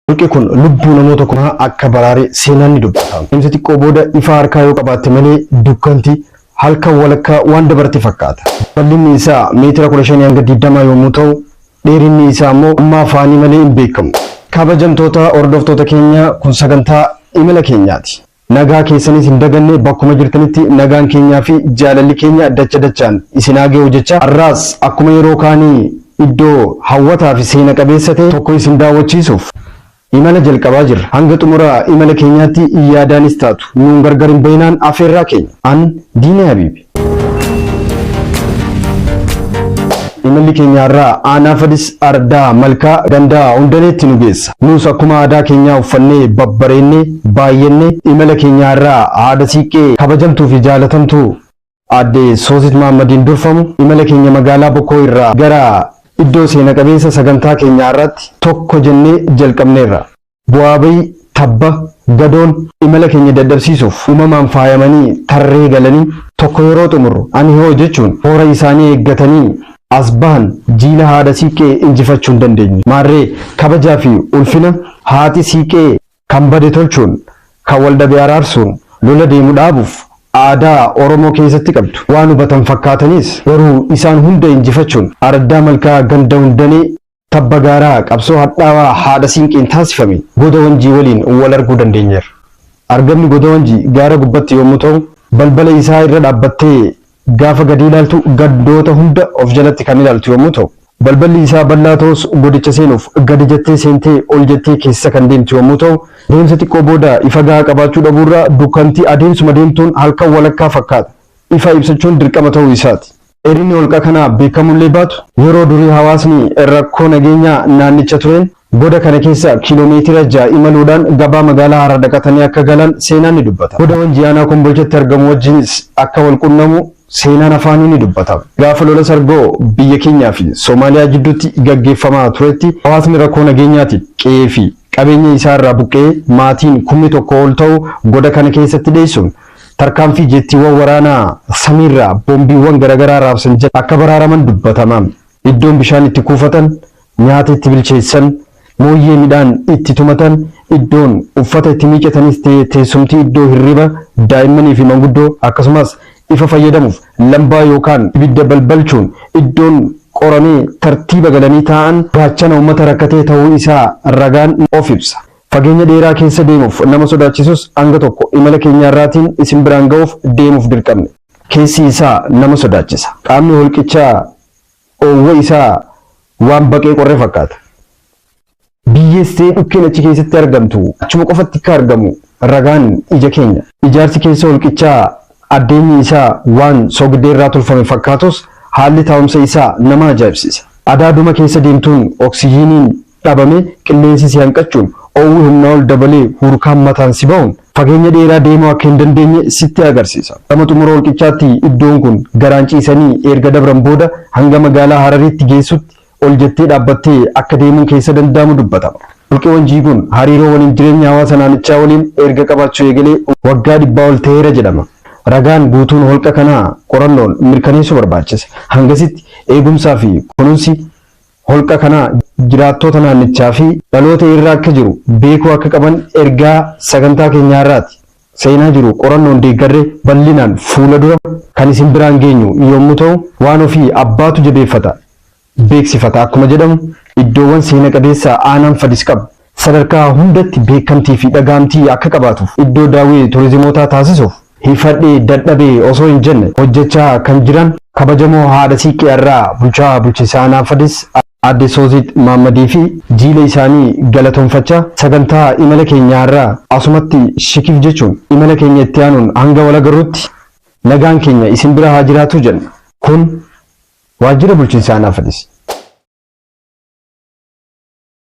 Holqi kun lubbuu namoota kuma akka baraare seenaan ni dubbata. Deemsa xiqqoo booda ifa harkaa yoo qabaatte malee dukkanti halkan walakkaa waan dabarte fakkaata. Bal'inni isaa meetira 15 hanga 20 yommuu ta'u, dheerinni isaa immoo amma afaanii malee hin beekamu. Kabajamtoota hordoftoota keenya kun sagantaa imala keenyaati. Nagaa keessanis hin daganne bakkuma jirtanitti nagaan keenyaa fi jaalalli keenya dachaan isin haa ga'u jecha har'aas akkuma yeroo kaanii iddoo hawwataa fi seena qabeessa ta'e tokko isin daawwachiisuuf imala jalqabaa jirra. Hanga xumura imala keenyaatti yaadaanis taatu nuun gargar hin bahinaan afeerraa keenya. An Diinee Habiibi. Imalli keenya irraa aanaa Fadis Ardaa Malkaa gandaa hundaneetti nu geessa. Nus akkuma aadaa keenyaa uffannee babbareennee baay'annee imala keenya irraa haadha siiqqee kabajamtuu fi jaalatamtuu aadde Soosit Mahammadiin durfamu imala keenya magaalaa Bokkoo irraa gara iddoo seena qabeessa sagantaa keenya irratti tokko jennee jalqabneerra. Bu'aa bayii tabba gadoon imala keenya daddabsiisuuf uumamaan faayamanii tarree galanii tokko yeroo xumurru ani hoo jechuun hoora isaanii eeggatanii asbahan jiila haadha siiqqee injifachuu hin dandeenye. Maarree kabajaa fi ulfina haati siiqqee kan bade tolchuun kan wal dhabe araarsuun lola deemu dhaabuuf aadaa Oromoo keessatti qabdu. Waan hubatan fakkaatanis garuu isaan hunda injifachuun Ardaa Malkaa ganda hundanee tabba gaaraa qabsoo hadhaawaa haadha siiqqeen taasifame goda wanjii waliin wal arguu dandeenyeerra. Argamni goda wanjii gaara gubbatti yommuu ta'u balbala isaa irra dhaabbattee gaafa gadi ilaaltu gaddoota hunda of jalatti kan ilaaltu yommuu ta'u balballi isaa bal'aa ta'us godicha seenuuf gadi jettee seentee ol jettee keessa kan deemtu yommuu ta'u deemsa xiqqoo booda ifa gahaa qabaachuu dhabuurraa dukkantii adeemsuma deemtuun halkan walakkaa fakkaata. Ifa ibsachuun dirqama ta'uu isaati. Dheerinni holqa kanaa beekamullee baatu yeroo durii hawaasni rakkoo nageenyaa naannicha tureen goda kana keessa kiiloomeetira 6 imaluudhaan gabaa magaalaa Harar dhaqatanii akka galan seenaan ni dubbata. Goda wanjii aanaa Kombolchatti argamu wajjinis akka wal qunnamu seenaan afaanii ni dubbata. Gaafa lola sargoo biyya keenyaa fi Soomaaliyaa jidduutti gaggeeffamaa turetti hawaasni rakkoo nageenyaatti qe'ee fi qabeenya isaa irraa buqqee maatiin 1,000 ol ta'u goda kana keessatti dheessuun tarkaanfii jettiiwwan waraanaa samiirraa boombiiwwan garaagaraa raabsan akka baraaraman dubbatama. Iddoon bishaan itti kuufatan, nyaata itti bilcheessan, mooyyee midhaan itti tumatan, iddoon uffata itti miiccatanis ta'ee teessumtii iddoo hirriba daa'immanii fi manguddoo akkasumas ifa fayyadamuuf lambaa yookaan ibidda balbalchuun iddoon qoramee tartiiba galanii taa'an gaachana uummata rakkatee ta'uu isaa ragaan of ibsa. Fageenya dheeraa keessa deemuuf nama sodaachisus hanga tokko imala keenya irraatiin isin biraan ga'uuf deemuuf dirqamne. Keessi isaa nama sodaachisa. Qaamni holqichaa oowwa isaa waan baqee qorree fakkaata. Biyyeessee dhukkeen achi keessatti argamtu achuma qofatti akka argamu ragaan ija keenya. Ijaarsi keessa holqichaa addeenyi isaa waan sogdee irraa tolfame fakkaatus haalli taa'umsa isaa nama ajaa'ibsiisa. Adaaduma keessa deemtuun oksijiiniin dhabame qilleensi si hanqachuun oowwi humna ol dabalee hurkaan mataan si ba'uun fageenya dheeraa deemuu akka hin dandeenye sitti agarsiisa. Gama xumura holqichaatti iddoon kun garaan ciisanii erga dabran booda hanga magaalaa Hararitti geessutti ol jettee dhaabbattee akka deemuun keessa danda'amu dubbatama. Holqi wanjii kun hariiroo waliin jireenya hawaasa naannichaa waliin erga qabaachuu eegalee waggaa 100 ol ta'eera jedhama. Ragaan guutuun holqa kanaa qorannoon mirkaneessuu barbaachisa. Hangasitti eegumsaa fi kunuunsi holqa kanaa jiraattota naannichaa fi dhaloota irraa akka jiru beekuu akka qaban ergaa sagantaa keenyaa irraati. Seenaa jiru qorannoon deeggarree bal'inaan fuula dura kan isin biraan geenyu yommuu ta'u waan ofii abbaatu jabeeffata beeksifata akkuma jedhamu iddoowwan seena qabeessa aanaan Fadis qabu sadarkaa hundatti beekamtii fi dhagaamtii akka qabaatuuf iddoo daawwii turizimootaa taasisuuf hifadhee dadhabee osoo hin jenne hojjechaa kan jiran kabajamoo haadha siiqqee irraa bulchaa bulchiinsa aanaa Fadis aadde Soosit Mahammadii fi jiila isaanii galatoonfachaa sagantaa imala keenyaa irraa asumatti shikiif jechuun imala keenya itti aanuun hanga wal agarruutti nagaan keenya isin bira haa jiraatu jenna. Kun waajjira bulchiinsa aanaa Fadis.